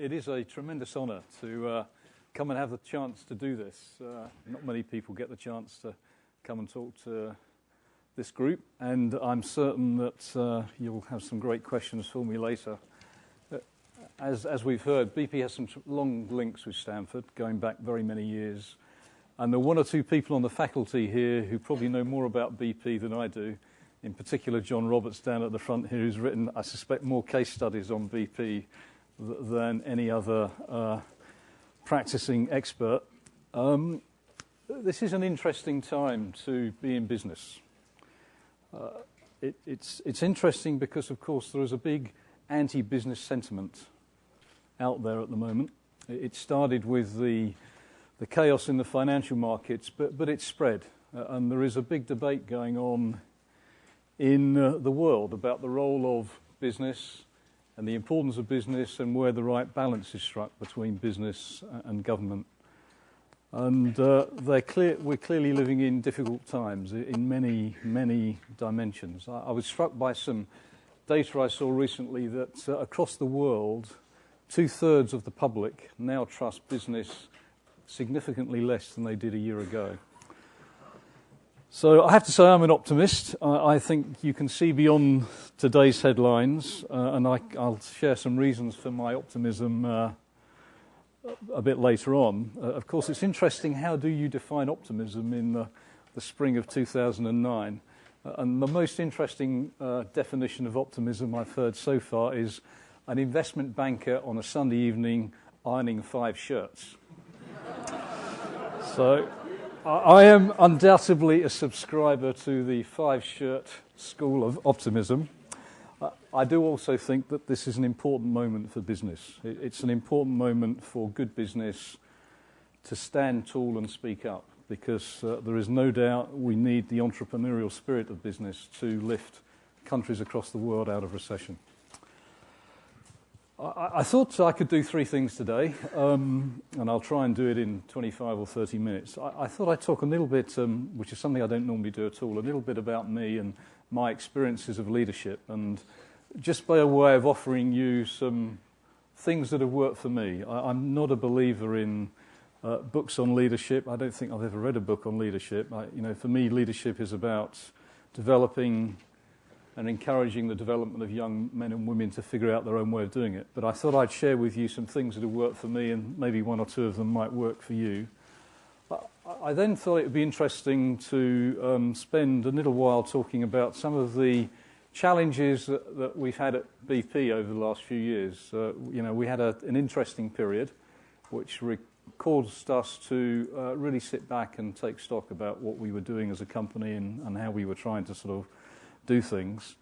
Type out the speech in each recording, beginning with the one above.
It is a tremendous honour to come and have the chance to do this. Not many people get the chance to come and talk to this group, and I'm certain that you'll have some great questions for me later. As we've heard, BP has some long links with Stanford, going back very many years. And there are one or two people on the faculty here who probably know more about BP than I do. In particular, John Roberts down at the front here, who's written, I suspect, more case studies on BP than any other practicing expert. This is an interesting time to be in business. It's interesting because, of course, there is a big anti-business sentiment out there at the moment. It started with the chaos in the financial markets, but it's spread. And there is a big debate going on in the world about the role of business and the importance of business and where the right balance is struck between business and government. And we're clearly living in difficult times in many, many dimensions. I was struck by some data I saw recently that across the world, 2/3 of the public now trust business significantly less than they did a year ago. So I have to say I'm an optimist. I think you can see beyond today's headlines, and I'll share some reasons for my optimism a bit later on. Of course, it's interesting, how do you define optimism in the spring of 2009? And the most interesting definition of optimism I've heard so far is an investment banker on a Sunday evening ironing 5 shirts. So I am undoubtedly a subscriber to the 5-shirt school of optimism. I do also think that this is an important moment for business. It's an important moment for good business to stand tall and speak up, because there is no doubt we need the entrepreneurial spirit of business to lift countries across the world out of recession. I thought I could do 3 things today, and I'll try and do it in 25 or 30 minutes. I thought I'd talk a little bit, which is something I don't normally do at all, a little bit about me and my experiences of leadership, and just by a way of offering you some things that have worked for me. I'm not a believer in books on leadership. I don't think I've ever read a book on leadership. For me, leadership is about developing and encouraging the development of young men and women to figure out their own way of doing it. But I thought I'd share with you some things that have worked for me, and maybe 1 or 2 of them might work for you. I then thought it would be interesting to spend a little while talking about some of the challenges that we've had at BP over the last few years. We had an interesting period which caused us to really sit back and take stock about what we were doing as a company and how we were trying to sort of do things.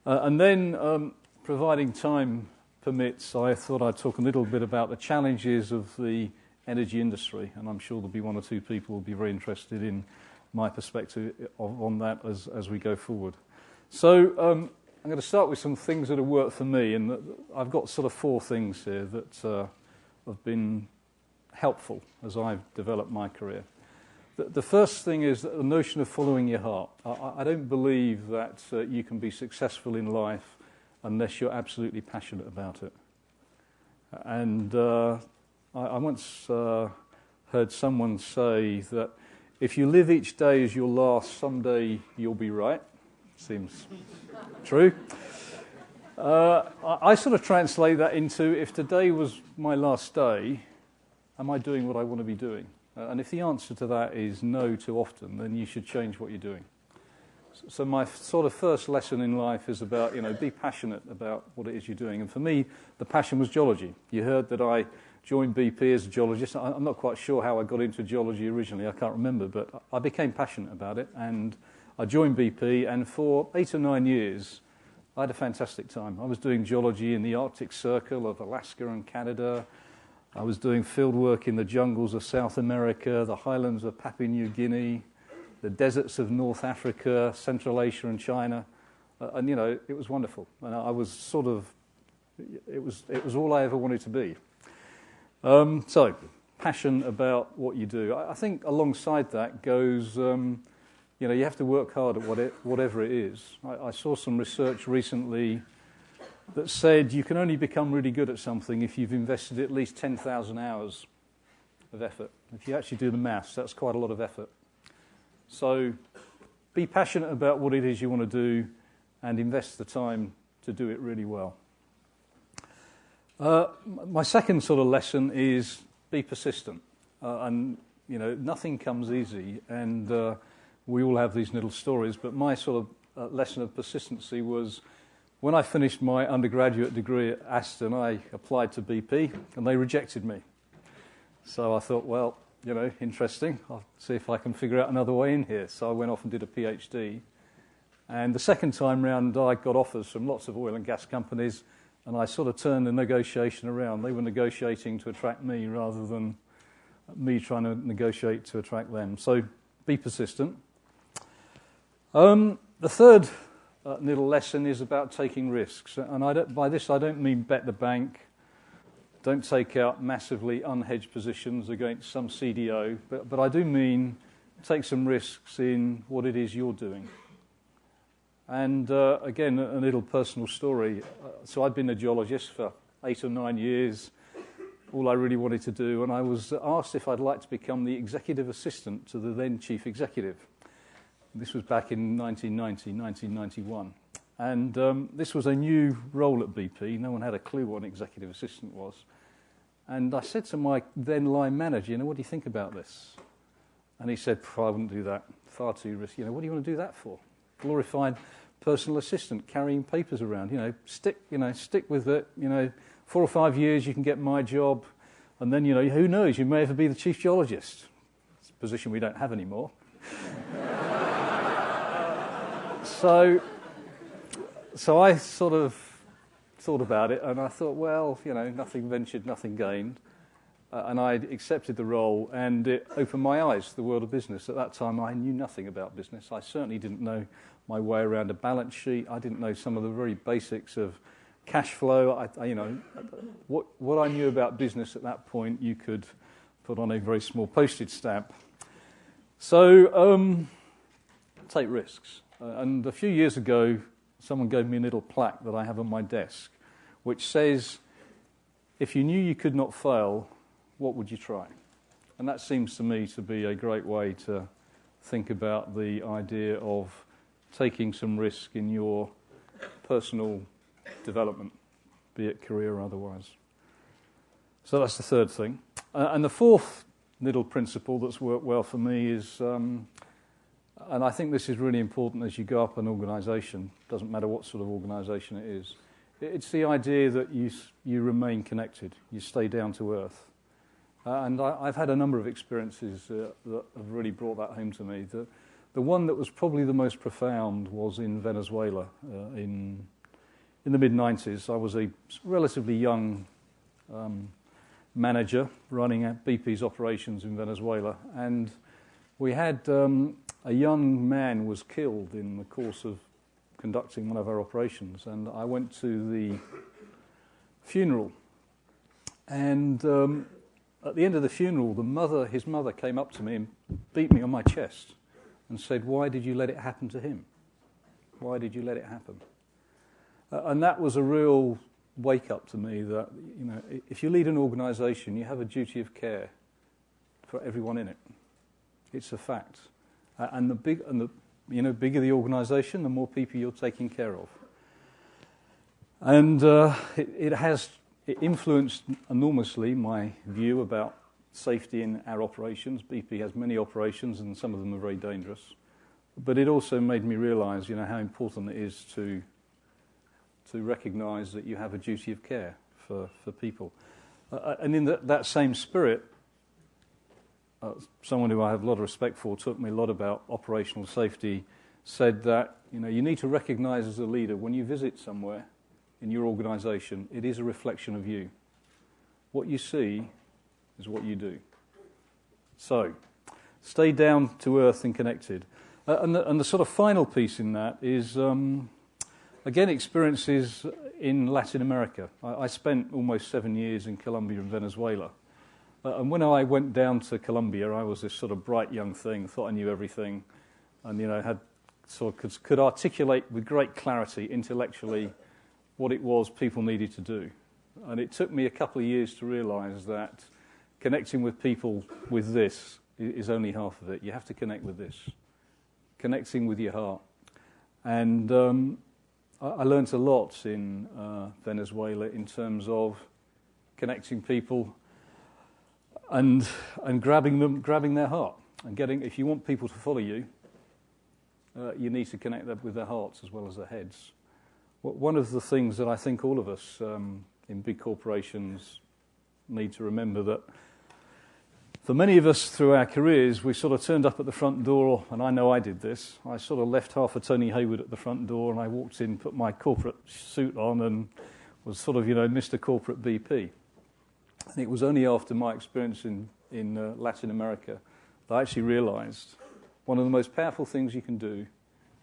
And then, providing time permits, I thought I'd talk a little bit about the challenges of the energy industry, and I'm sure there'll be 1 or 2 people who will be very interested in my perspective on that as we go forward. So I'm going to start with some things that have worked for me, and I've got sort of 4 things here that have been helpful as I've developed my career. The first thing is the notion of following your heart. I don't believe that you can be successful in life unless you're absolutely passionate about it. And I once heard someone say that if you live each day as your last, someday you'll be right. Seems true. I sort of translate that into, if today was my last day, am I doing what I want to be doing? And if the answer to that is no too often, then you should change what you're doing. So my sort of first lesson in life is about, be passionate about what it is you're doing. And for me, the passion was geology. You heard that I joined BP as a geologist. I'm not quite sure how I got into geology originally. I can't remember, but I became passionate about it. And I joined BP, and for 8 or 9 years, I had a fantastic time. I was doing geology in the Arctic Circle of Alaska and Canada. I was doing field work in the jungles of South America, the highlands of Papua New Guinea, the deserts of North Africa, Central Asia and China. And, it was wonderful. And I was it was all I ever wanted to be. So, passion about what you do. I think alongside that goes, you have to work hard at whatever it is. I saw some research recently that said you can only become really good at something if you've invested at least 10,000 hours of effort. If you actually do the maths, that's quite a lot of effort. So be passionate about what it is you want to do and invest the time to do it really well. My second sort of lesson is be persistent. And, nothing comes easy, and we all have these little stories, but my sort of lesson of persistency was when I finished my undergraduate degree at Aston, I applied to BP, and they rejected me. So I thought, well, interesting. I'll see if I can figure out another way in here. So I went off and did a PhD. And the second time round, I got offers from lots of oil and gas companies, and I sort of turned the negotiation around. They were negotiating to attract me rather than me trying to negotiate to attract them. So be persistent. The third little lesson is about taking risks. And by this, I don't mean bet the bank. Don't take out massively unhedged positions against some CDO. But I do mean take some risks in what it is you're doing. And again, a little personal story. So I'd been a geologist for 8 or 9 years, all I really wanted to do, and I was asked if I'd like to become the executive assistant to the then chief executive. This was back in 1991. And this was a new role at BP. No one had a clue what an executive assistant was. And I said to my then line manager, what do you think about this? And he said, I wouldn't do that. Far too risky. What do you want to do that for? Glorified personal assistant carrying papers around. Stick with it. 4 or 5 years, you can get my job, and then who knows? You may ever be the chief geologist. It's a position we don't have anymore. So I sort of thought about it, and I thought, well, nothing ventured, nothing gained. And I accepted the role, and it opened my eyes to the world of business. At that time, I knew nothing about business. I certainly didn't know my way around a balance sheet. I didn't know some of the very basics of cash flow. What I knew about business at that point, you could put on a very small postage stamp. So take risks. And a few years ago, someone gave me a little plaque that I have on my desk, which says, if you knew you could not fail, what would you try? And that seems to me to be a great way to think about the idea of taking some risk in your personal development, be it career or otherwise. So that's the third thing. And the fourth little principle that's worked well for me is, and I think this is really important as you go up an organisation, doesn't matter what sort of organisation it is, it's the idea that you remain connected, you stay down to earth. And I've had a number of experiences that have really brought that home to me. The one that was probably the most profound was in Venezuela in the mid-90s. I was a relatively young manager running at BP's operations in Venezuela, and we had a young man was killed in the course of conducting one of our operations, and I went to the funeral, and at the end of the funeral, his mother came up to me and beat me on my chest and said, "Why did you let it happen to him? Why did you let it happen?" And that was a real wake-up to me that, if you lead an organisation, you have a duty of care for everyone in it. It's a fact. And the bigger the organisation, the more people you're taking care of. And it influenced enormously my view about safety in our operations. BP has many operations, and some of them are very dangerous. But it also made me realise, how important it is to recognise that you have a duty of care for people. And in that same spirit, someone who I have a lot of respect for, taught me a lot about operational safety, said that you need to recognise as a leader, when you visit somewhere in your organisation, it is a reflection of you. What you see is what you do. So, stay down to earth and connected. And the sort of final piece in that is, again, experiences in Latin America. I spent almost 7 years in Colombia and Venezuela. And when I went down to Colombia, I was this sort of bright young thing, thought I knew everything, and had could articulate with great clarity intellectually what it was people needed to do. And it took me a couple of years to realise that connecting with people with this is only half of it. You have to connect with this, connecting with your heart. And I learnt a lot in Venezuela in terms of connecting people and grabbing their heart and getting. If you want people to follow you, you need to connect them with their hearts as well as their heads. One of the things that I think all of us in big corporations need to remember, that for many of us through our careers, we sort of turned up at the front door, and I know I did this. I sort of left half a Tony Hayward at the front door, and I walked in, put my corporate suit on, and was sort of, Mr. Corporate BP. And it was only after my experience in Latin America that I actually realised one of the most powerful things you can do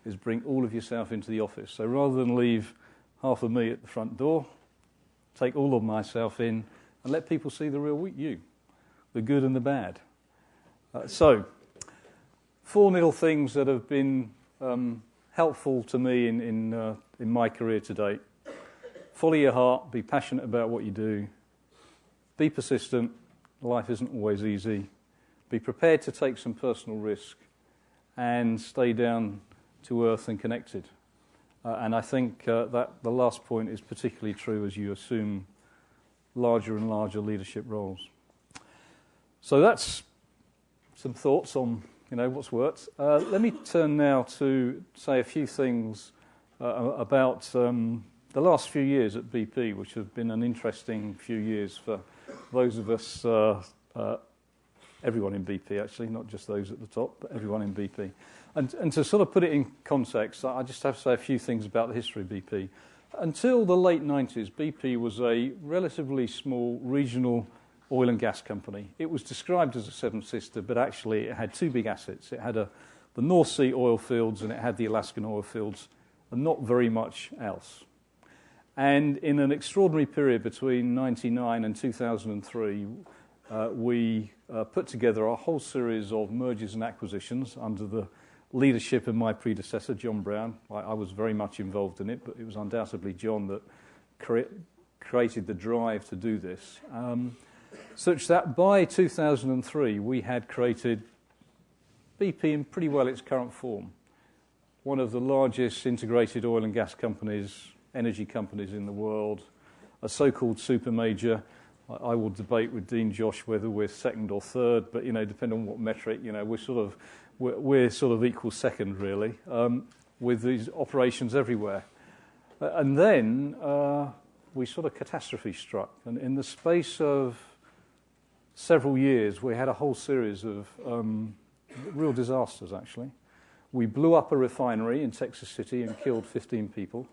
is bring all of yourself into the office. So rather than leave half of me at the front door, take all of myself in and let people see the real you, the good and the bad. So, 4 little things that have been helpful to me in my career to date. Follow your heart, be passionate about what you do, be persistent, life isn't always easy, be prepared to take some personal risk, and stay down to earth and connected. And I think that the last point is particularly true as you assume larger and larger leadership roles. So that's some thoughts on, what's worked. Let me turn now to say a few things about the last few years at BP, which have been an interesting few years for those of us, everyone in BP actually, not just those at the top, but everyone in BP. And to sort of put it in context, I just have to say a few things about the history of BP. Until the late 90s, BP was a relatively small regional oil and gas company. It was described as a seven sister, but actually it had 2 big assets. It had the North Sea oil fields and it had the Alaskan oil fields, and not very much else. And in an extraordinary period between 1999 and 2003, we put together a whole series of mergers and acquisitions under the leadership of my predecessor, John Brown. I was very much involved in it, but it was undoubtedly John that created the drive to do this. Such that by 2003, we had created BP in pretty well its current form. One of the largest integrated oil and gas companies, energy companies in the world, a so-called super major. I will debate with Dean Josh whether we're second or third, but depending on what metric, we're sort of equal second really, with these operations everywhere. And then we sort of catastrophe struck, and in the space of several years, we had a whole series of real disasters. Actually, we blew up a refinery in Texas City and killed 15 people.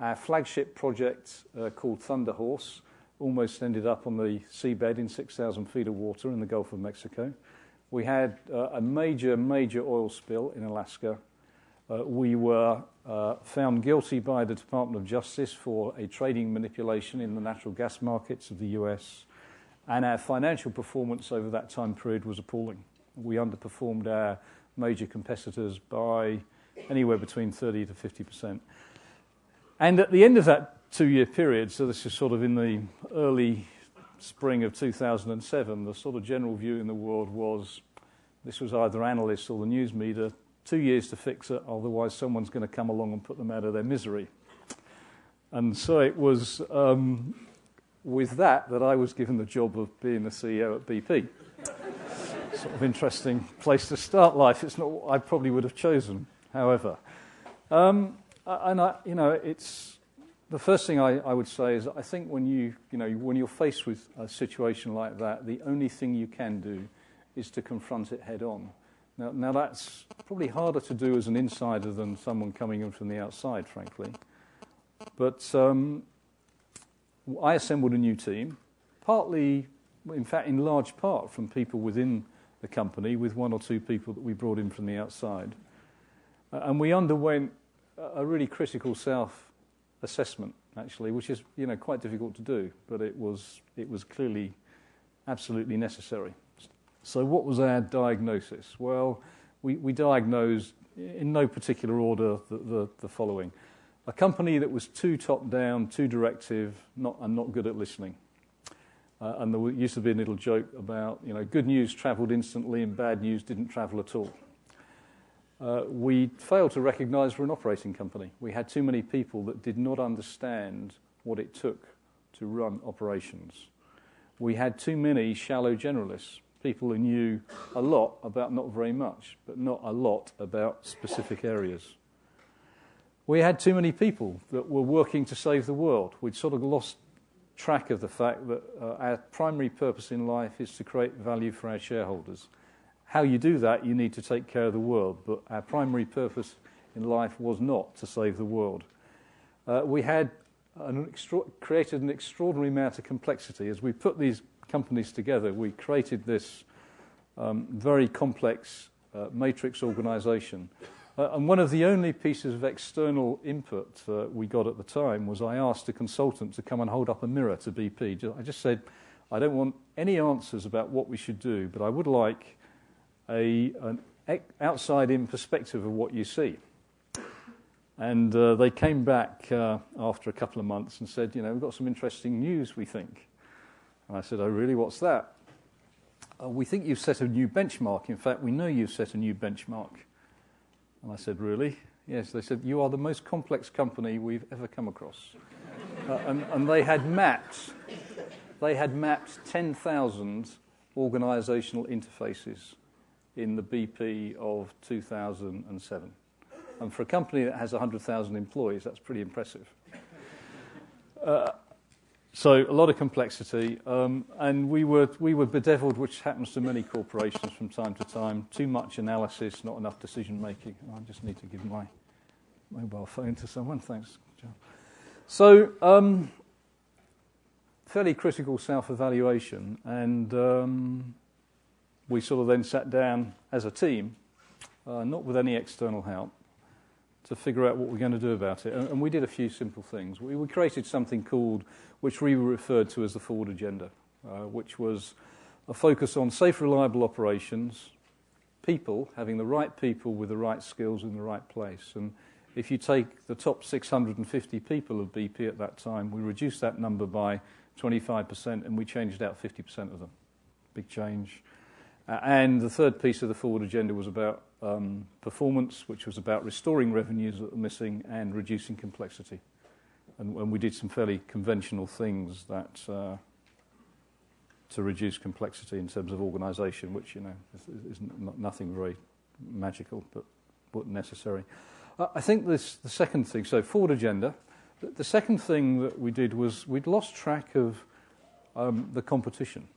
Our flagship project called Thunder Horse almost ended up on the seabed in 6,000 feet of water in the Gulf of Mexico. We had a major oil spill in Alaska. We were found guilty by the Department of Justice for a trading manipulation in the natural gas markets of the US, and our financial performance over that time period was appalling. We underperformed our major competitors by anywhere between 30 to 50%. And at the end of that 2-year period, so this is sort of in the early spring of 2007, the sort of general view in the world was this was either analysts or the news media, 2 years to fix it, otherwise someone's going to come along and put them out of their misery. And so it was with that I was given the job of being the CEO at BP. Sort of interesting place to start life. It's not what I probably would have chosen, however. It's the first thing I would say is I think when you're faced with a situation like that, the only thing you can do is to confront it head on. Now that's probably harder to do as an insider than someone coming in from the outside, frankly. But I assembled a new team, partly, in fact, in large part from people within the company, with 1 or 2 people that we brought in from the outside. And we underwent a really critical self-assessment, actually, which is quite difficult to do, but it was clearly absolutely necessary. So what was our diagnosis? Well, we diagnosed, in no particular order, the following. a company that was too top-down, too directive, and not good at listening. And there used to be a little joke about, good news travelled instantly and bad news didn't travel at all. We failed to recognise we're an operating company. We had too many people that did not understand what it took to run operations. We had too many shallow generalists, people who knew a lot about not very much, but not a lot about specific areas. We had too many people that were working to save the world. We'd sort of lost track of the fact that our primary purpose in life is to create value for our shareholders. How you do that, you need to take care of the world, but our primary purpose in life was not to save the world. We had created an extraordinary amount of complexity. As we put these companies together, we created this very complex matrix organisation. And one of the only pieces of external input we got at the time was I asked a consultant to come and hold up a mirror to BP. I just said, I don't want any answers about what we should do, but I would like an outside-in perspective of what you see. And they came back after a couple of months and said, we've got some interesting news, we think. And I said, oh, really? What's that? We think you've set a new benchmark. In fact, we know you've set a new benchmark. And I said, really? Yes. They said, you are the most complex company we've ever come across. And they had mapped 10,000 organisational interfaces in the BP of 2007. And for a company that has 100,000 employees, that's pretty impressive. So a lot of complexity, and we were bedevilled, which happens to many corporations from time to time. Too much analysis, not enough decision making. I just need to give my mobile phone to someone. Thanks, John. So fairly critical self-evaluation, and we sort of then sat down as a team, not with any external help, to figure out what we're going to do about it. And we did a few simple things. We created something which we referred to as the Forward Agenda, which was a focus on safe, reliable operations, people, having the right people with the right skills in the right place. And if you take the top 650 people of BP at that time, we reduced that number by 25%, and we changed out 50% of them. Big change. And the third piece of the Forward Agenda was about performance, which was about restoring revenues that were missing and reducing complexity. And we did some fairly conventional things that to reduce complexity in terms of organisation, which is nothing very magical, but necessary. I think the second thing, so Forward Agenda. The second thing that we did was we'd lost track of the competition.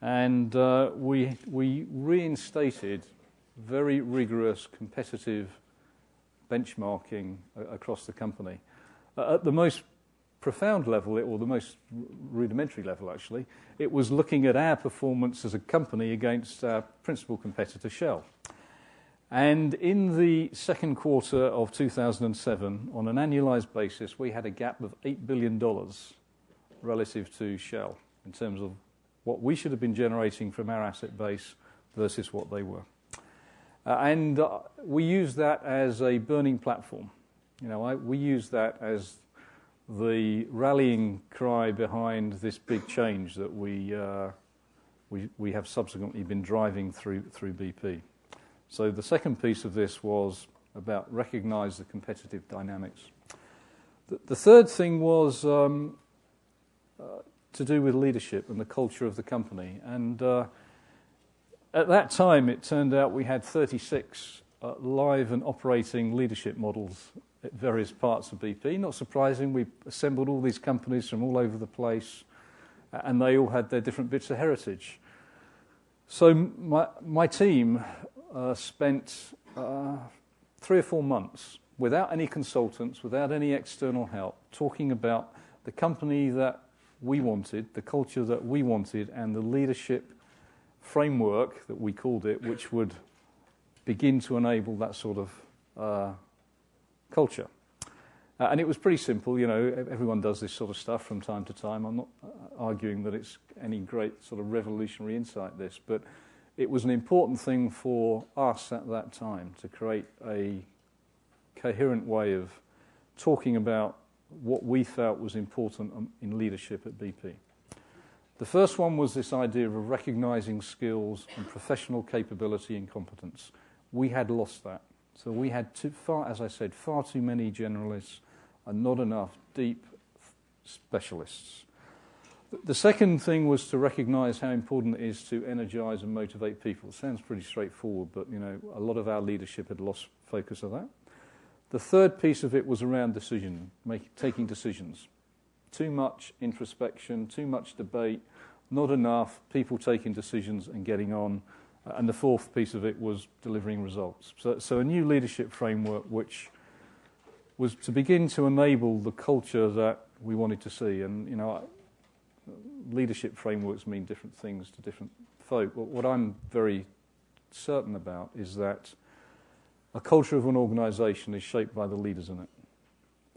And we reinstated very rigorous competitive benchmarking across the company. At the most profound level, or the most rudimentary level actually, it was looking at our performance as a company against our principal competitor, Shell. And in the second quarter of 2007, on an annualized basis, we had a gap of $8 billion relative to Shell in terms of what we should have been generating from our asset base versus what they were. And we used that as a burning platform. We used that as the rallying cry behind this big change that we have subsequently been driving through BP. So the second piece of this was about recognise the competitive dynamics. The third thing was to do with leadership and the culture of the company. And at that time, it turned out we had 36 live and operating leadership models at various parts of BP. Not surprising, we assembled all these companies from all over the place, and they all had their different bits of heritage. So my team spent 3 or 4 months without any consultants, without any external help, talking about the company that we wanted, the culture that we wanted, and the leadership framework that we called it, which would begin to enable that sort of culture. And it was pretty simple. Everyone does this sort of stuff from time to time. I'm not arguing that it's any great sort of revolutionary insight, this, but it was an important thing for us at that time to create a coherent way of talking about what we felt was important in leadership at BP. The first one was this idea of recognizing skills and professional capability and competence. We had lost that. So we had, as I said, far too many generalists and not enough deep specialists. The second thing was to recognize how important it is to energize and motivate people. It sounds pretty straightforward, but a lot of our leadership had lost focus of that. The third piece of it was around taking decisions. Too much introspection, too much debate, not enough people taking decisions and getting on. And the fourth piece of it was delivering results. So a new leadership framework which was to begin to enable the culture that we wanted to see. And, leadership frameworks mean different things to different folk. But what I'm very certain about is that a culture of an organisation is shaped by the leaders in it.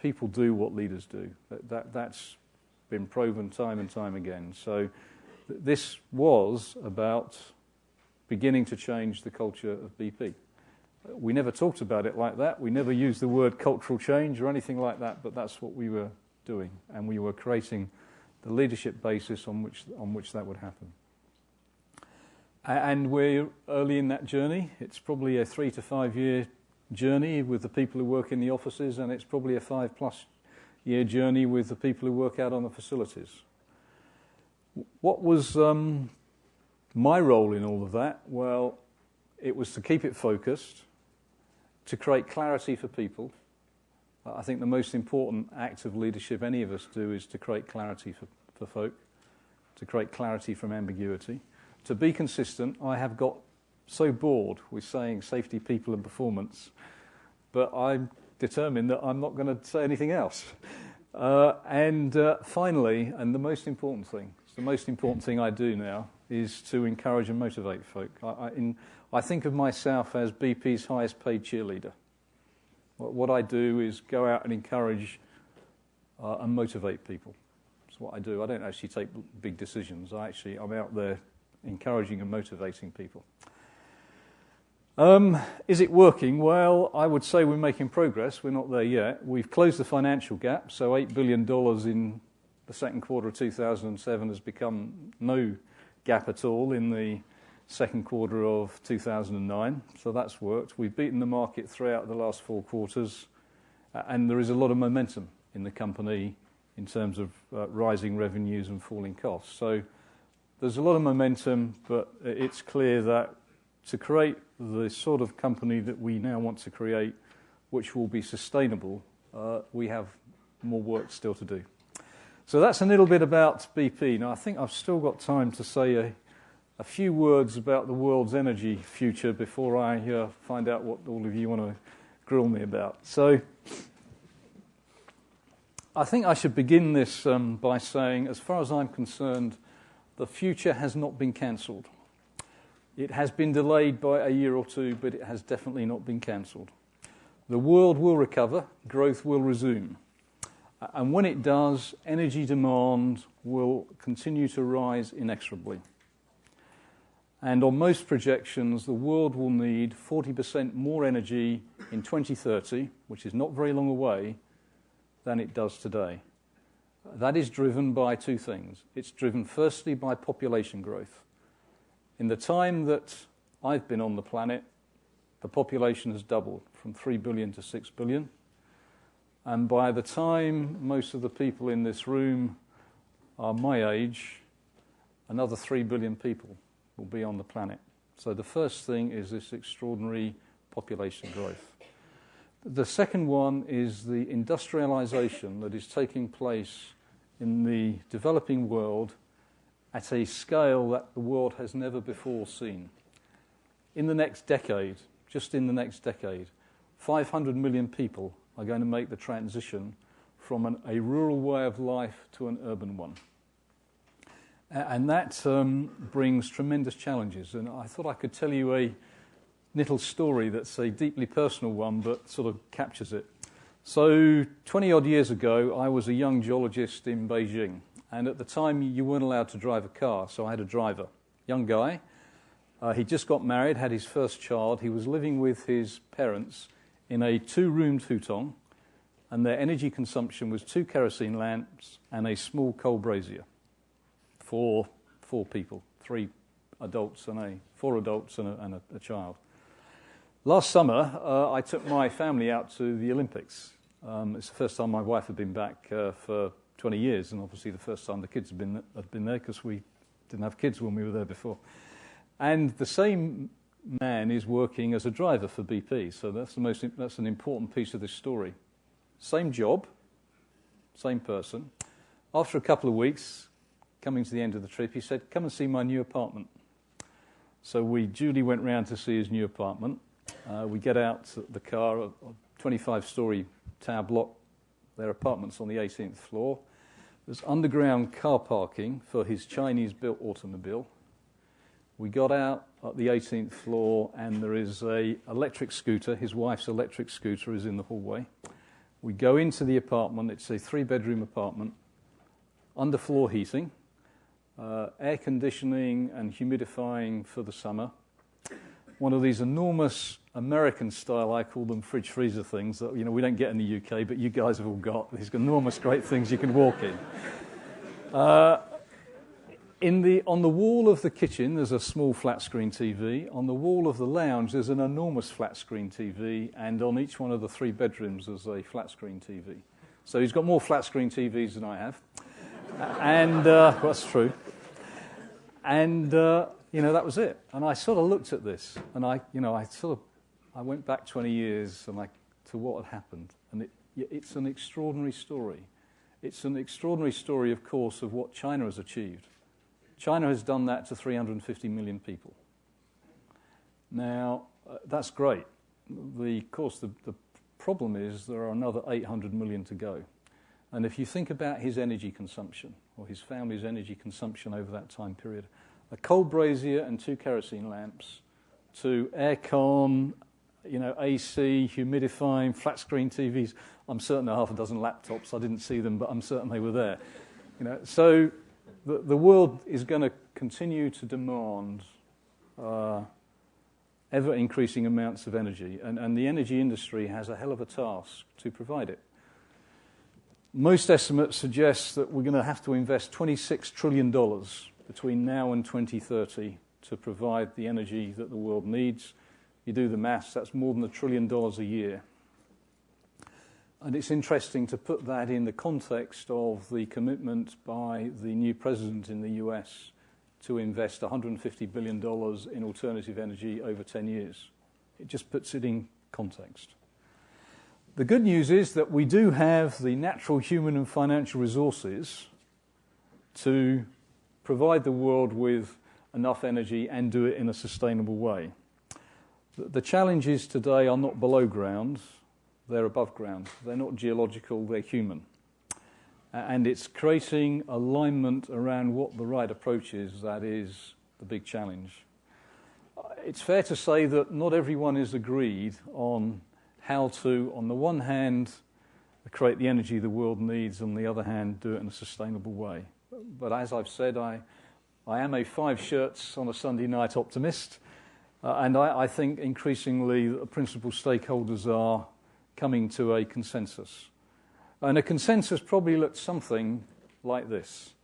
People do what leaders do. That's been proven time and time again. So this was about beginning to change the culture of BP. We never talked about it like that. We never used the word cultural change or anything like that, but that's what we were doing. And we were creating the leadership basis on which that would happen. And we're early in that journey. It's probably a 3 to 5 year journey with the people who work in the offices, and it's probably a 5+ year journey with the people who work out on the facilities. What was my role in all of that? Well, it was to keep it focused, to create clarity for people. I think the most important act of leadership any of us do is to create clarity for folk, to create clarity from ambiguity. To be consistent, I have got so bored with saying safety, people and performance, but I'm determined that I'm not going to say anything else. Finally, and the most important thing I do now is to encourage and motivate folk. I think of myself as BP's highest paid cheerleader. What I do is go out and encourage and motivate people. That's what I do. I don't actually take big decisions. I'm out there encouraging and motivating people. Is it working? Well, I would say we're making progress. We're not there yet. We've closed the financial gap, so $8 billion in the second quarter of 2007 has become no gap at all in the second quarter of 2009, so that's worked. We've beaten the market throughout the last 4 quarters, and there is a lot of momentum in the company in terms of rising revenues and falling costs. So there's a lot of momentum, but it's clear that to create the sort of company that we now want to create, which will be sustainable, we have more work still to do. So that's a little bit about BP. Now, I think I've still got time to say a few words about the world's energy future before I find out what all of you want to grill me about. So I think I should begin this by saying, as far as I'm concerned, the future has not been cancelled. It has been delayed by a year or two, but it has definitely not been cancelled. The world will recover, growth will resume. And when it does, energy demand will continue to rise inexorably. And on most projections, the world will need 40% more energy in 2030, which is not very long away, than it does today. That is driven by 2 things. It's driven firstly by population growth. In the time that I've been on the planet, the population has doubled from 3 billion to 6 billion. And by the time most of the people in this room are my age, another 3 billion people will be on the planet. So the first thing is this extraordinary population growth. The second one is the industrialization that is taking place in the developing world at a scale that the world has never before seen. In the next decade, just in the next decade, 500 million people are going to make the transition from a rural way of life to an urban one. And that brings tremendous challenges. And I thought I could tell you a little story that's a deeply personal one, but sort of captures it. So 20-odd years ago, I was a young geologist in Beijing. And at the time, you weren't allowed to drive a car, so I had a driver, young guy. He just got married, had his first child. He was living with his parents in a 2-room futon and their energy consumption was 2 kerosene lamps and a small coal brazier for 4 people, 4 adults and a child. Last summer, I took my family out to the Olympics. It's the first time my wife had been back for 20 years, and obviously the first time the kids had been there, because we didn't have kids when we were there before. And the same man is working as a driver for BP, so that's an important piece of this story. Same job, same person. After a couple of weeks, coming to the end of the trip, he said, "Come and see my new apartment." So we duly went round to see his new apartment. We get out the car, a 25-storey tower block. Their apartment's on the 18th floor. There's underground car parking for his Chinese-built automobile. We got out at the 18th floor, and there is an electric scooter. His wife's electric scooter is in the hallway. We go into the apartment. It's a 3-bedroom apartment, underfloor heating, air conditioning and humidifying for the summer. One of these enormous American-style, I call them fridge-freezer things, that we don't get in the UK, but you guys have all got. These enormous, great things you can walk in. On the wall of the kitchen, there's a small flat-screen TV. On the wall of the lounge, there's an enormous flat-screen TV, and on each one of the 3 bedrooms, there's a flat-screen TV. So he's got more flat-screen TVs than I have, and that's true. And that was it. And I sort of looked at this, and I went back 20 years to what had happened, and it's an extraordinary story. It's an extraordinary story, of course, of what China has achieved. China has done that to 350 million people. Now, that's great. Of course, the problem is there are another 800 million to go. And if you think about his energy consumption, or his family's energy consumption over that time period, a coal brazier and 2 kerosene lamps, to aircon, AC, humidifying, flat-screen TVs. I'm certain there are half a dozen laptops. I didn't see them, but I'm certain they were there. So the world is going to continue to demand ever-increasing amounts of energy, and the energy industry has a hell of a task to provide it. Most estimates suggest that we're going to have to invest $26 trillion between now and 2030 to provide the energy that the world needs. You do the maths, that's more than $1 trillion a year. And it's interesting to put that in the context of the commitment by the new president in the US to invest $150 billion in alternative energy over 10 years. It just puts it in context. The good news is that we do have the natural, human and financial resources to provide the world with enough energy and do it in a sustainable way. The challenges today are not below ground, they're above ground. They're not geological, they're human. And it's creating alignment around what the right approach is that is the big challenge. It's fair to say that not everyone is agreed on how to, on the one hand, create the energy the world needs, on the other hand, do it in a sustainable way. But as I've said, I am a 5 shirts on a Sunday night optimist, and I think increasingly the principal stakeholders are coming to a consensus. And a consensus probably looks something like this.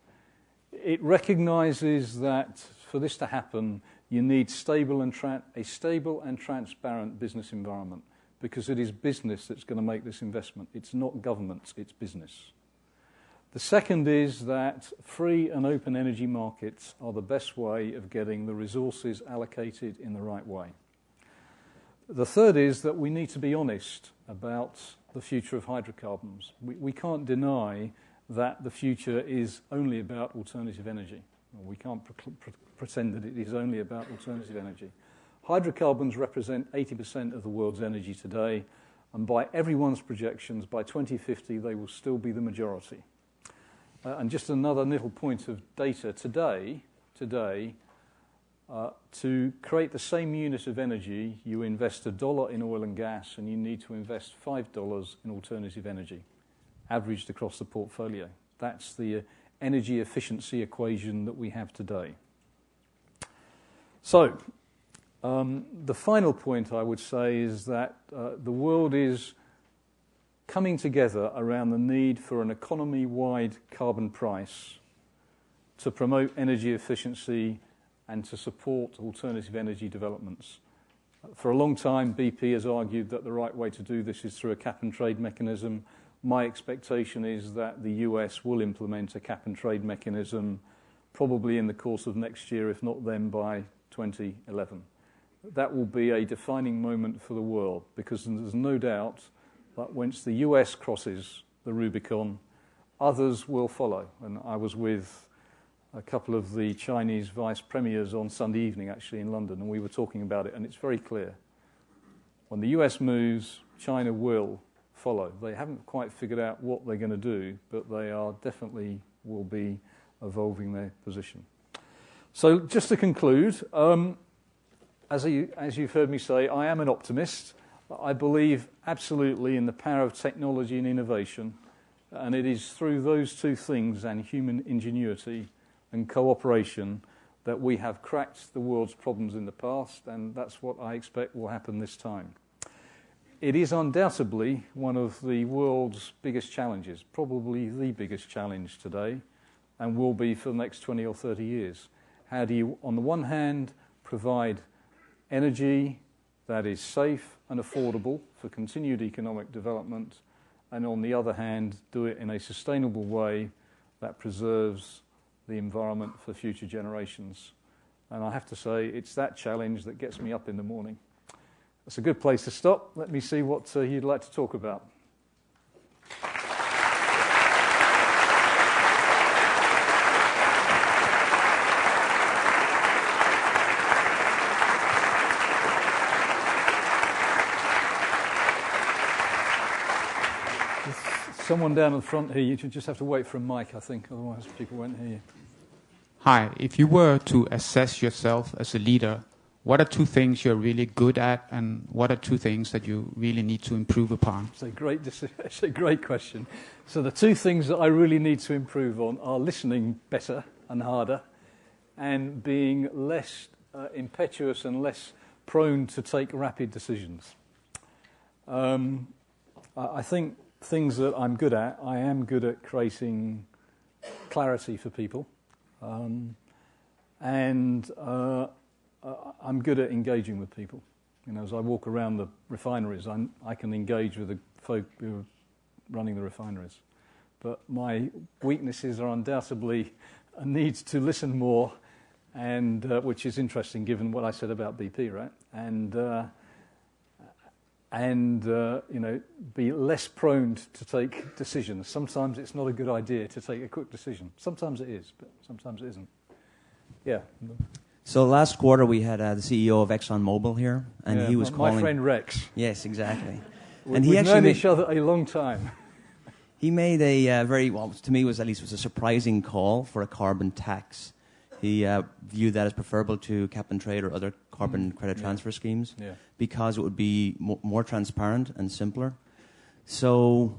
It recognises that for this to happen, you need a stable and transparent business environment, because it is business that's going to make this investment. It's not government, it's business. The second is that free and open energy markets are the best way of getting the resources allocated in the right way. The third is that we need to be honest about the future of hydrocarbons. We can't deny that the future is only about alternative energy. We can't pretend that it is only about alternative energy. Hydrocarbons represent 80% of the world's energy today, and by everyone's projections, by 2050 they will still be the majority. And just another little point of data today, to create the same unit of energy, you invest $1 in oil and gas, and you need to invest $5 in alternative energy, averaged across the portfolio. That's the energy efficiency equation that we have today. So, the final point I would say is that the world is coming together around the need for an economy-wide carbon price to promote energy efficiency and to support alternative energy developments. For a long time, BP has argued that the right way to do this is through a cap-and-trade mechanism. My expectation is that the US will implement a cap-and-trade mechanism probably in the course of next year, if not then by 2011. That will be a defining moment for the world, because there's no doubt that once the US crosses the Rubicon, others will follow. And I was with a couple of the Chinese vice premiers on Sunday evening, actually, in London, and we were talking about it, and it's very clear. When the US moves, China will follow. They haven't quite figured out what they're going to do, but they are definitely will be evolving their position. So just to conclude, as you've heard me say, I am an optimist. I believe absolutely in the power of technology and innovation, and it is through those two things and human ingenuity and cooperation that we have cracked the world's problems in the past, and that's what I expect will happen this time. It is undoubtedly one of the world's biggest challenges, probably the biggest challenge today, and will be for the next 20 or 30 years. How do you, on the one hand, provide energy that is safe and affordable for continued economic development, and on the other hand, do it in a sustainable way that preserves the environment for future generations? And I have to say, it's that challenge that gets me up in the morning. That's a good place to stop. Let me see what you'd like to talk about. Someone down in the front here, you just have to wait for a mic, I think, otherwise people won't hear you. Hi, if you were to assess yourself as a leader, what are two things you're really good at, and what are two things that you really need to improve upon? It's a great question. So the two things that I really need to improve on are listening better and harder, and being less impetuous and less prone to take rapid decisions. I think things that I'm good at, I am good at creating clarity for people, and I'm good at engaging with people. You know, as I walk around the refineries, I can engage with the folk who are running the refineries. But my weaknesses are undoubtedly a need to listen more, and which is interesting given what I said about BP, right? And you know, be less prone to take decisions. Sometimes it's not a good idea to take a quick decision. Sometimes it is, but sometimes it isn't. Yeah. So last quarter we had the CEO of ExxonMobil here, and he was calling... My friend Rex. Yes, exactly. And we've known each other a long time. He made a very, well, to me was at least was a surprising call for a carbon tax. He viewed that as preferable to cap and trade or other carbon credit transfer schemes because it would be more transparent and simpler. So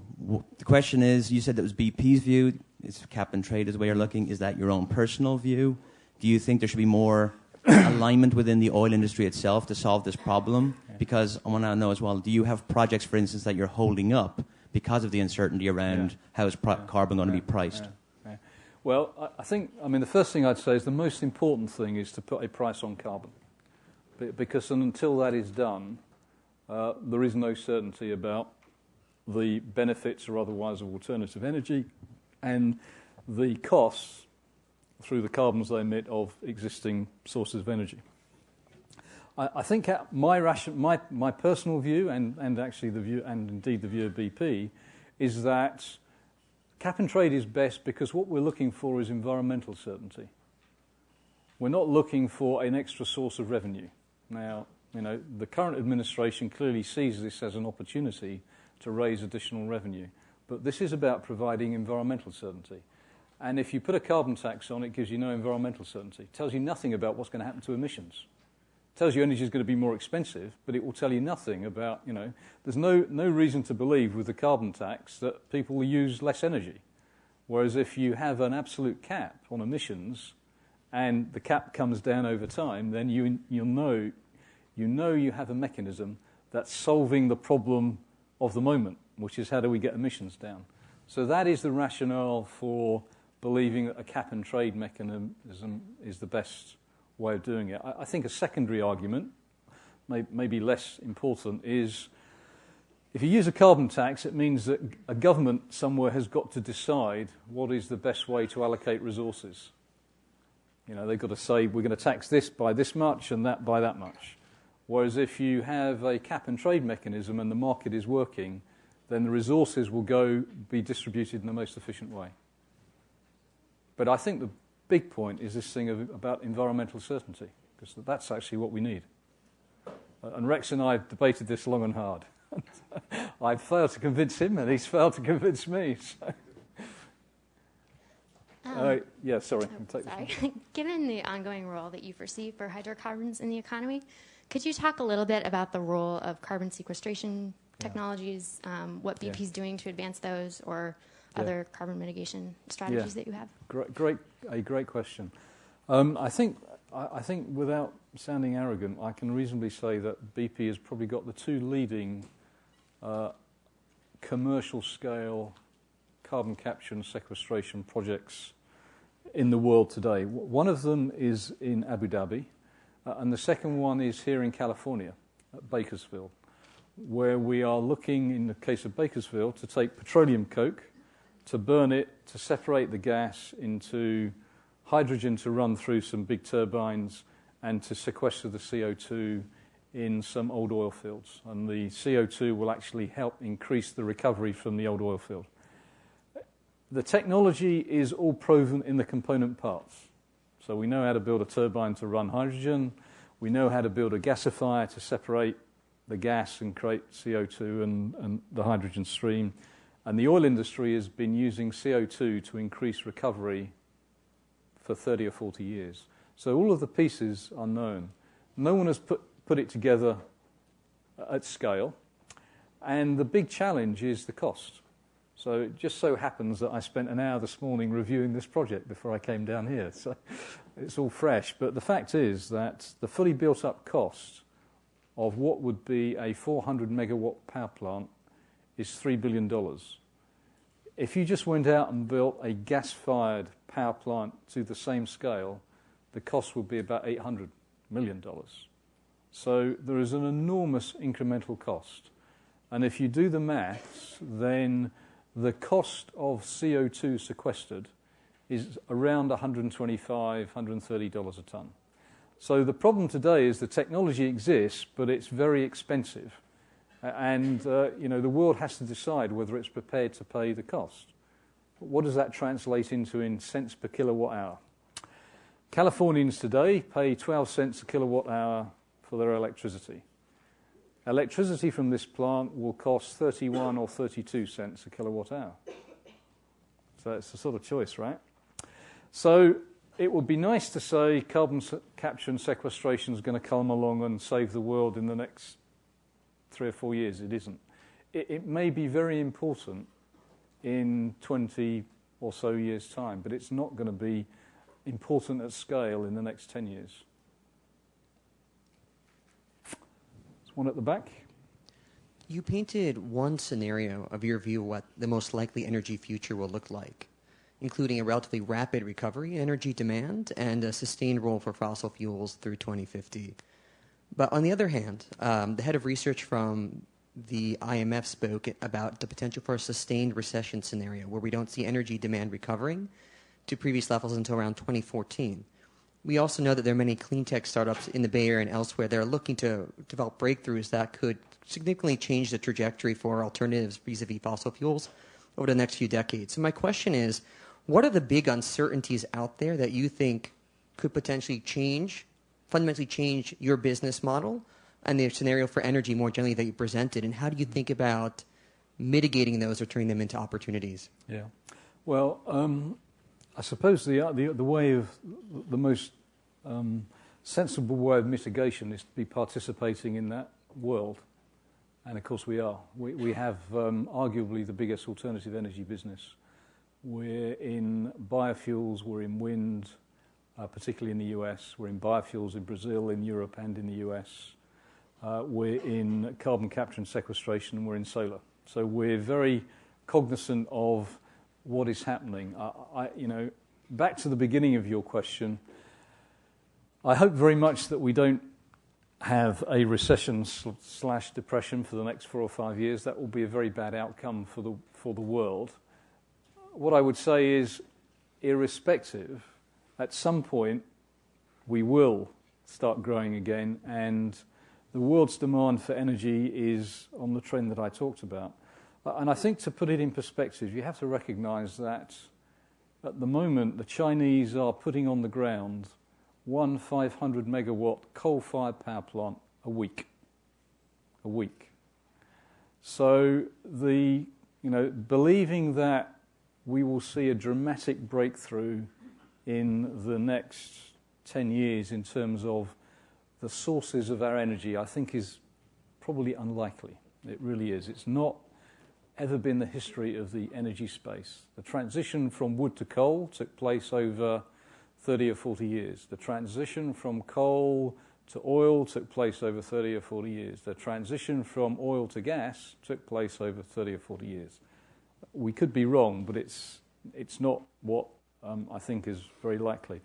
the question is, you said that was BP's view. It's cap and trade is the way you're looking. Is that your own personal view? Do you think there should be more alignment within the oil industry itself to solve this problem? Because I want to know as well, do you have projects, for instance, that you're holding up because of the uncertainty around how is carbon going to be priced? Well, I think, the first thing I'd say is the most important thing is to put a price on carbon. Because until that is done, there is no certainty about the benefits or otherwise of alternative energy and the costs through the carbons they emit of existing sources of energy. I think my personal view, and actually the view, and indeed the view of BP, is that cap and trade is best because what we're looking for is environmental certainty. We're not looking for an extra source of revenue. Now, the current administration clearly sees this as an opportunity to raise additional revenue, but this is about providing environmental certainty. And if you put a carbon tax on, it gives you no environmental certainty. It tells you nothing about what's going to happen to emissions. It tells you energy is going to be more expensive, but it will tell you nothing about, there's no reason to believe with the carbon tax that people will use less energy. Whereas if you have an absolute cap on emissions and the cap comes down over time, then you know you have a mechanism that's solving the problem of the moment. which is how do we get emissions down. So that is the rationale for believing that a cap-and-trade mechanism is the best way of doing it. I think a secondary argument, maybe less important, is if you use a carbon tax, it means that a government somewhere has got to decide what is the best way to allocate resources. You know, they've got to say, we're going to tax this by this much and that by that much. Whereas if you have a cap-and-trade mechanism and the market is working, then the resources will be distributed in the most efficient way. But I think the big point is this thing about environmental certainty, because that's actually what we need. And Rex and I have debated this long and hard. I've failed to convince him, and he's failed to convince me. So. Yeah, sorry. Given the ongoing role that you foresee for hydrocarbons in the economy, could you talk a little bit about the role of carbon sequestration technologies, what BP's doing to advance those, or other carbon mitigation strategies that you have? Great question. I think without sounding arrogant, I can reasonably say that BP has probably got the two leading commercial scale carbon capture and sequestration projects in the world today. One of them is in Abu Dhabi, and the second one is here in California, at Bakersfield, where we are looking, in the case of Bakersfield, to take petroleum coke, to burn it, to separate the gas into hydrogen to run through some big turbines, and to sequester the CO2 in some old oil fields. And the CO2 will actually help increase the recovery from the old oil field. The technology is all proven in the component parts. So we know how to build a turbine to run hydrogen. We know how to build a gasifier to separate the gas and create CO2 and the hydrogen stream. And the oil industry has been using CO2 to increase recovery for 30 or 40 years. So all of the pieces are known. No one has put it together at scale. And the big challenge is the cost. So it just so happens that I spent an hour this morning reviewing this project before I came down here. So it's all fresh. But the fact is that the fully built up cost of what would be a 400 megawatt power plant is $3 billion. If you just went out and built a gas-fired power plant to the same scale, the cost would be about $800 million. So there is an enormous incremental cost. And if you do the maths, then the cost of CO2 sequestered is around $125, $130 a tonne. So the problem today is the technology exists, but it's very expensive. And the world has to decide whether it's prepared to pay the cost. What does that translate into in cents per kilowatt hour? Californians today pay 12 cents a kilowatt hour for their electricity. Electricity from this plant will cost 31 or 32 cents a kilowatt hour. So it's a sort of choice, right? So it would be nice to say carbon capture and sequestration is going to come along and save the world in the next 3 or 4 years. It isn't. It may be very important in 20 or so years' time, but it's not going to be important at scale in the next 10 years. There's one at the back. You painted one scenario of your view of what the most likely energy future will look like, including a relatively rapid recovery in energy demand and a sustained role for fossil fuels through 2050. But on the other hand, the head of research from the IMF spoke about the potential for a sustained recession scenario where we don't see energy demand recovering to previous levels until around 2014. We also know that there are many clean tech startups in the Bay Area and elsewhere that are looking to develop breakthroughs that could significantly change the trajectory for alternatives vis-a-vis fossil fuels over the next few decades. So my question is, what are the big uncertainties out there that you think could potentially fundamentally change your business model and the scenario for energy more generally that you presented, and how do you think about mitigating those or turning them into opportunities? Yeah. Well, I suppose the way of the most sensible way of mitigation is to be participating in that world, and of course we are. We have arguably the biggest alternative energy business. We're in biofuels, we're in wind, particularly in the US. We're in biofuels in Brazil, in Europe, and in the US. We're in carbon capture and sequestration, and we're in solar. So we're very cognizant of what is happening. Back to the beginning of your question, I hope very much that we don't have a recession / depression for the next 4 or 5 years. That will be a very bad outcome for the world. What I would say is, irrespective, at some point we will start growing again, and the world's demand for energy is on the trend that I talked about. And I think, to put it in perspective, you have to recognize that at the moment the Chinese are putting on the ground one 500 megawatt coal-fired power plant a week. So believing that we will see a dramatic breakthrough in the next 10 years in terms of the sources of our energy, I think is probably unlikely. It really is. It's not ever been the history of the energy space. The transition from wood to coal took place over 30 or 40 years. The transition from coal to oil took place over 30 or 40 years. The transition from oil to gas took place over 30 or 40 years. We could be wrong, but it's not what I think is very likely.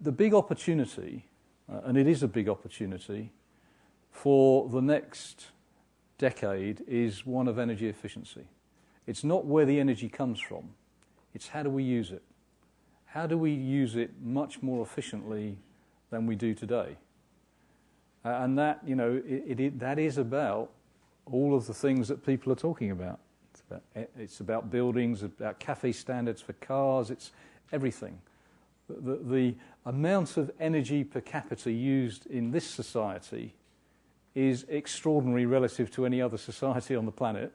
The big opportunity, and it is a big opportunity, for the next decade is one of energy efficiency. It's not where the energy comes from. It's how do we use it? How do we use it much more efficiently than we do today? And that, that is about all of the things that people are talking about. It's about buildings, about cafe standards for cars, it's everything. The amount of energy per capita used in this society is extraordinary relative to any other society on the planet.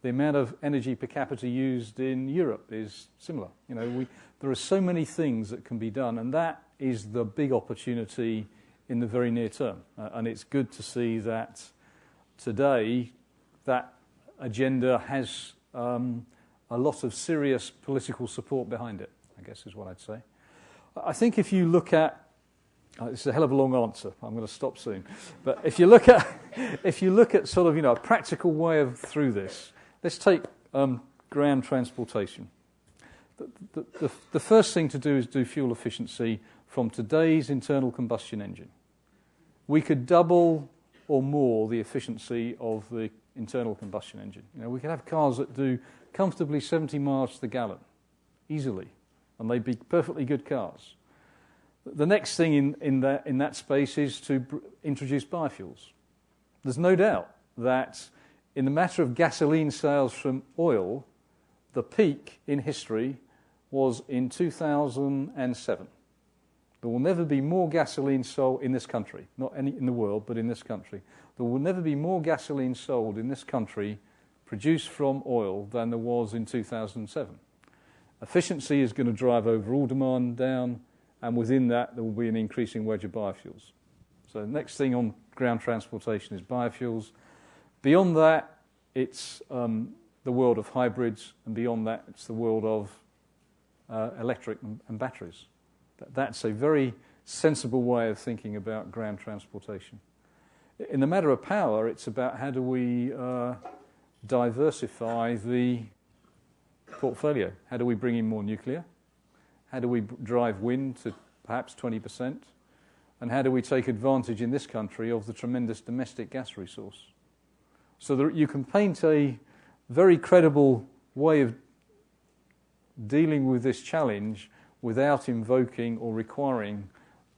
The amount of energy per capita used in Europe is similar. There are so many things that can be done, and that is the big opportunity in the very near term. And it's good to see that today that agenda has a lot of serious political support behind it, I guess is what I'd say. I think if you look at it's a hell of a long answer. I'm going to stop soon. But if you look at sort of a practical way of through this, let's take ground transportation. The first thing to do is do fuel efficiency from today's internal combustion engine. We could double or more the efficiency of the internal combustion engine. We could have cars that do comfortably 70 miles to the gallon, easily, and they'd be perfectly good cars. The next thing in that space is to introduce biofuels. There's no doubt that in the matter of gasoline sales from oil, the peak in history was in 2007. There will never be more gasoline sold in this country, not any in the world, but in this country. There will never be more gasoline sold in this country produced from oil than there was in 2007. Efficiency is going to drive overall demand down, and within that there will be an increasing wedge of biofuels. So the next thing on ground transportation is biofuels. Beyond that, it's the world of hybrids, and beyond that, it's the world of electric and batteries. That's a very sensible way of thinking about ground transportation. In the matter of power, it's about how do we diversify the portfolio. How do we bring in more nuclear? How do we drive wind to perhaps 20%? And how do we take advantage in this country of the tremendous domestic gas resource? So that you can paint a very credible way of dealing with this challenge without invoking or requiring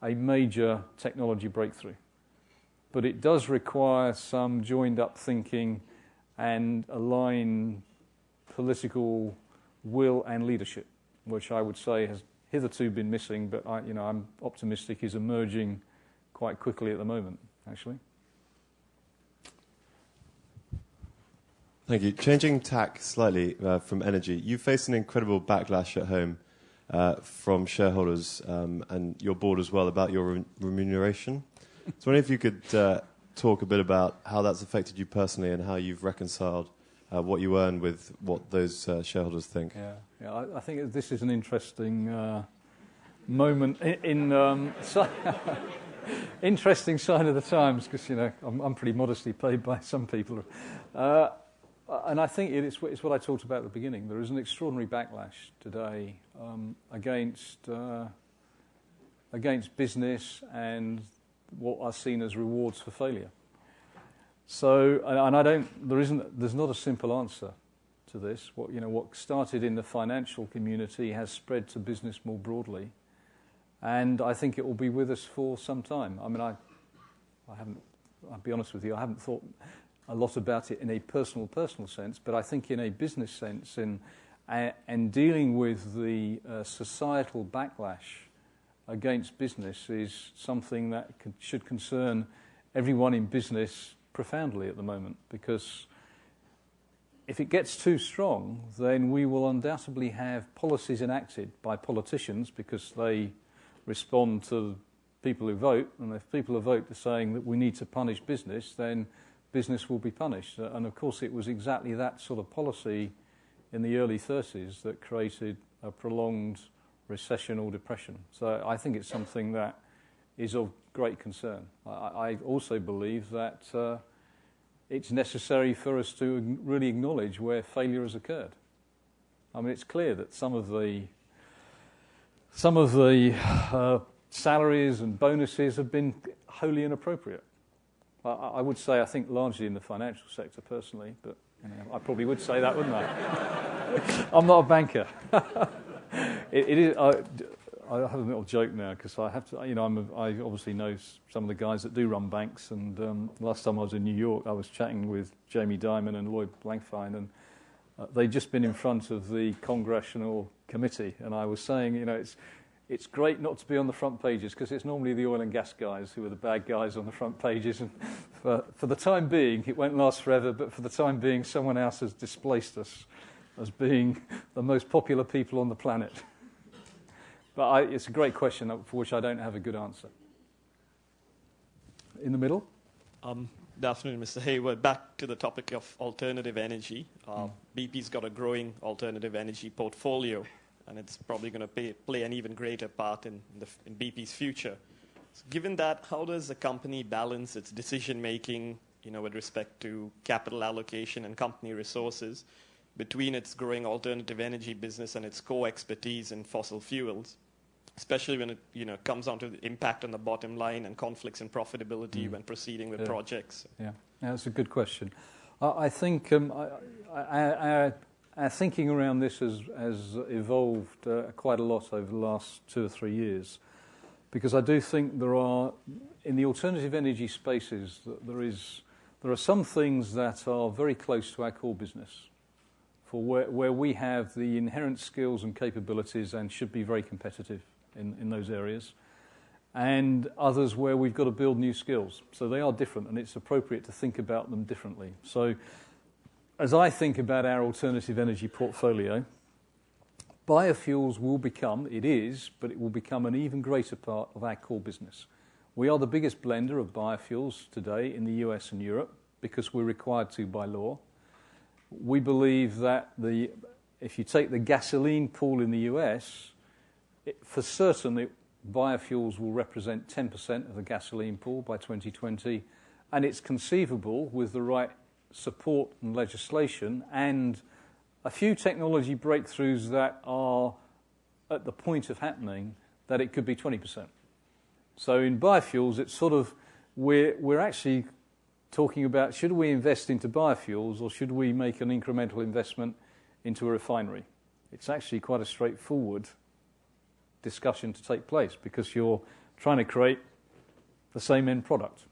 a major technology breakthrough. But it does require some joined-up thinking and aligned political will and leadership, which I would say has hitherto been missing, but I'm optimistic is emerging quite quickly at the moment, actually. Thank you. Changing tack slightly from energy, you faced an incredible backlash at home from shareholders and your board as well about your remuneration. So I wonder if you could talk a bit about how that's affected you personally and how you've reconciled what you earn with what those shareholders think. Yeah, I think this is an interesting moment in interesting sign of the times, because I'm pretty modestly paid by some people. And I think it's what I talked about at the beginning. There is an extraordinary backlash today against business and what are seen as rewards for failure. So, and there's not a simple answer to this. What started in the financial community has spread to business more broadly, and I think it will be with us for some time. I mean, I'll be honest with you, I haven't thought a lot about it in a personal sense, but I think in a business sense, and dealing with the societal backlash against business is something that should concern everyone in business profoundly at the moment, because if it gets too strong, then we will undoubtedly have policies enacted by politicians because they respond to people who vote, and if people who vote are saying that we need to punish business, then business will be punished. And of course it was exactly that sort of policy in the early 30s that created a prolonged recession or depression. So I think it's something that is of great concern. I also believe that it's necessary for us to really acknowledge where failure has occurred. I mean, it's clear that some of the salaries and bonuses have been wholly inappropriate. I would say, I think, largely in the financial sector personally, but I probably would say that, wouldn't I? I'm not a banker. It is. I have a little joke now because I have to. I obviously know some of the guys that do run banks. And last time I was in New York, I was chatting with Jamie Dimon and Lloyd Blankfein, and they'd just been in front of the Congressional Committee, and I was saying, it's great not to be on the front pages because it's normally the oil and gas guys who are the bad guys on the front pages. And for the time being, it won't last forever, but for the time being, someone else has displaced us as being the most popular people on the planet. But it's a great question for which I don't have a good answer. In the middle? Good afternoon, Mr. Hayward. Back to the topic of alternative energy. BP's got a growing alternative energy portfolio, and it's probably going to play an even greater part in BP's future. So given that, how does the company balance its decision-making, with respect to capital allocation and company resources between its growing alternative energy business and its core expertise in fossil fuels, especially when it comes down to the impact on the bottom line and conflicts in profitability when proceeding with projects? Yeah, that's a good question. I think our thinking around this has evolved quite a lot over the last 2 or 3 years, because I do think there are, in the alternative energy spaces, there are some things that are very close to our core business, for where we have the inherent skills and capabilities and should be very competitive in those areas, and others where we've got to build new skills. So they are different, and it's appropriate to think about them differently. So as I think about our alternative energy portfolio, biofuels will become an even greater part of our core business. We are the biggest blender of biofuels today in the US and Europe because we're required to by law. We believe that if you take the gasoline pool in the US, for certain biofuels will represent 10% of the gasoline pool by 2020, and it's conceivable with the right support and legislation and a few technology breakthroughs that are at the point of happening that it could be 20%. So in biofuels, it's sort of, we're actually talking about, should we invest into biofuels or should we make an incremental investment into a refinery? It's actually quite a straightforward discussion to take place because you're trying to create the same end product.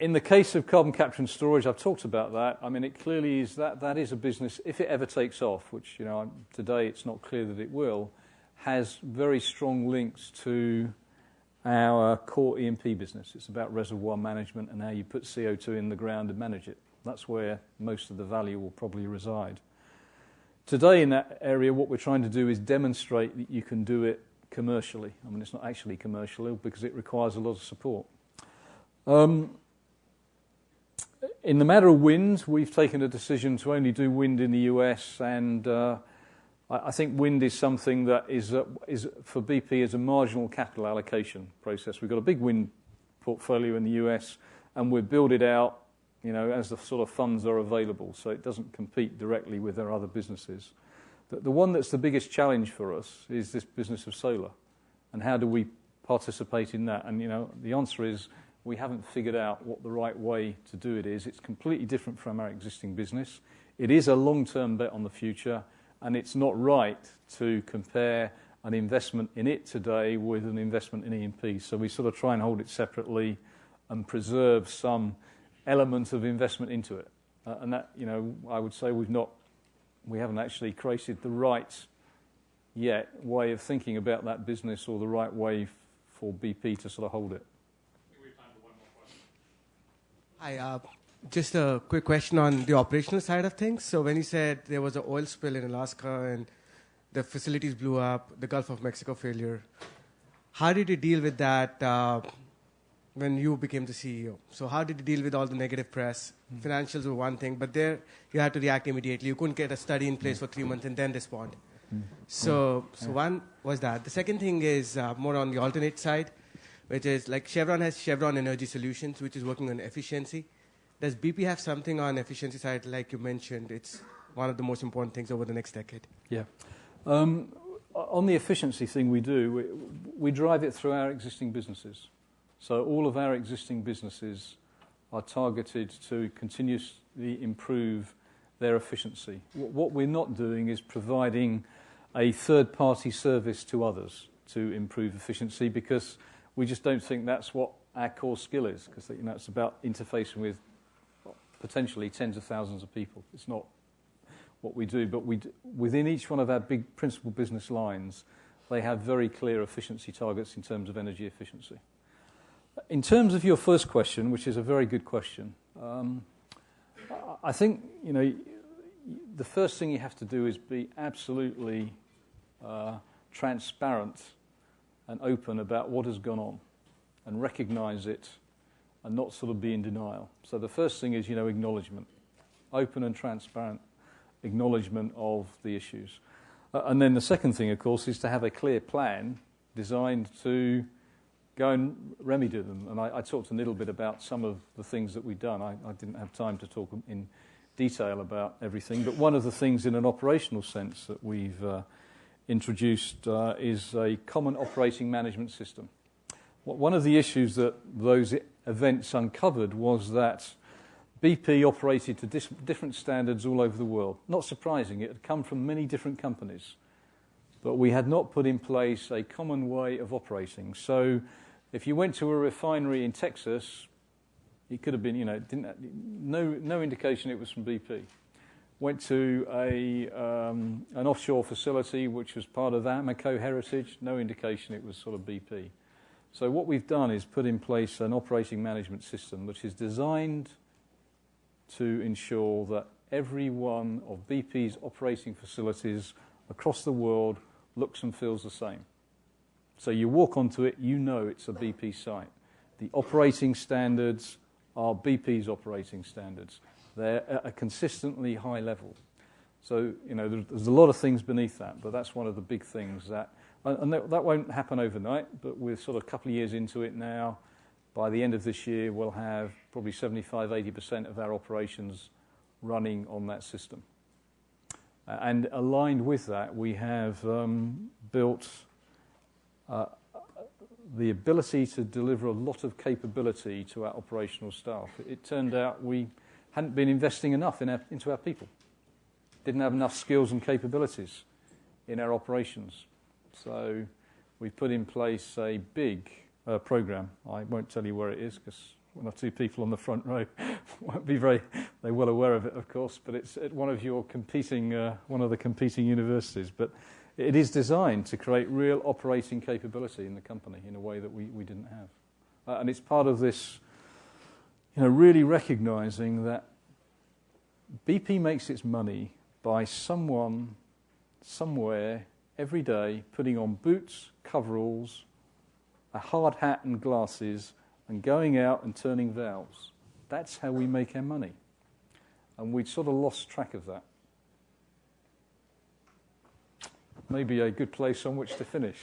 In the case of carbon capture and storage, I've talked about that. I mean, it clearly is that is a business, if it ever takes off, which today it's not clear that it will, has very strong links to our core E&P business. It's about reservoir management and how you put CO2 in the ground and manage it. That's where most of the value will probably reside. Today in that area, what we're trying to do is demonstrate that you can do it commercially. I mean, it's not actually commercial because it requires a lot of support. In the matter of wind, we've taken a decision to only do wind in the US, and I think wind is something that is for BP is a marginal capital allocation process. We've got a big wind portfolio in the US, and we'll build it out as the sort of funds are available, so it doesn't compete directly with our other businesses. The one that's the biggest challenge for us is this business of solar, and how do we participate in that? And the answer is we haven't figured out what the right way to do it is. It's completely different from our existing business. It is a long-term bet on the future, and it's not right to compare an investment in it today with an investment in E&P. So we sort of try and hold it separately and preserve some element of investment into it. And that, I would say we haven't actually created the right yet way of thinking about that business, or the right way for BP to sort of hold it. We have time for one more question. Hi, just a quick question on the operational side of things. So when you said there was an oil spill in Alaska and the facilities blew up, the Gulf of Mexico failure, how did you deal with that when you became the CEO? So how did you deal with all the negative press? Financials were one thing, but there you had to react immediately. You couldn't get a study in place for 3 months and then respond. So one was that. The second thing is more on the alternate side, which is like Chevron has Chevron Energy Solutions, which is working on efficiency. Does BP have something on efficiency side? Like you mentioned, it's one of the most important things over the next decade. Yeah. On the efficiency thing we drive it through our existing businesses. So all of our existing businesses are targeted to continuously improve their efficiency. What we're not doing is providing a third-party service to others to improve efficiency, because we just don't think that's what our core skill is, because it's about interfacing with potentially tens of thousands of people. It's not what we do, but within each one of our big principal business lines, they have very clear efficiency targets in terms of energy efficiency. In terms of your first question, which is a very good question, I think the first thing you have to do is be absolutely transparent and open about what has gone on, and recognise it, and not sort of be in denial. So the first thing is acknowledgement, open and transparent acknowledgement of the issues. And then the second thing, of course, is to have a clear plan designed to go and remedy them. And I talked a little bit about some of the things that we've done. I didn't have time to talk in detail about everything, but one of the things in an operational sense that we've introduced is a common operating management system. One of the issues that those events uncovered was that BP operated to different standards all over the world. Not surprising, it had come from many different companies, but we had not put in place a common way of operating. So if you went to a refinery in Texas, it could have been, no indication it was from BP. Went to an offshore facility which was part of Amoco heritage, no indication it was sort of BP. So what we've done is put in place an operating management system which is designed to ensure that every one of BP's operating facilities across the world looks and feels the same. So you walk onto it, it's a BP site. The operating standards are BP's operating standards. They're at a consistently high level. So, there's a lot of things beneath that, but that's one of the big things that won't happen overnight, but we're sort of a couple of years into it now. By the end of this year, we'll have probably 75-80% of our operations running on that system. And aligned with that, we have built the ability to deliver a lot of capability to our operational staff. It turned out we hadn't been investing enough into our people. Didn't have enough skills and capabilities in our operations. So we put in place a big program. I won't tell you where it is because one or two people on the front row won't be they're well aware of it, of course, but it's at one of the competing universities. But it is designed to create real operating capability in the company in a way that we didn't have. And it's part of this, really recognising that BP makes its money by someone, somewhere, every day, putting on boots, coveralls, a hard hat and glasses, and going out and turning valves. That's how we make our money. And we'd sort of lost track of that. Maybe a good place on which to finish.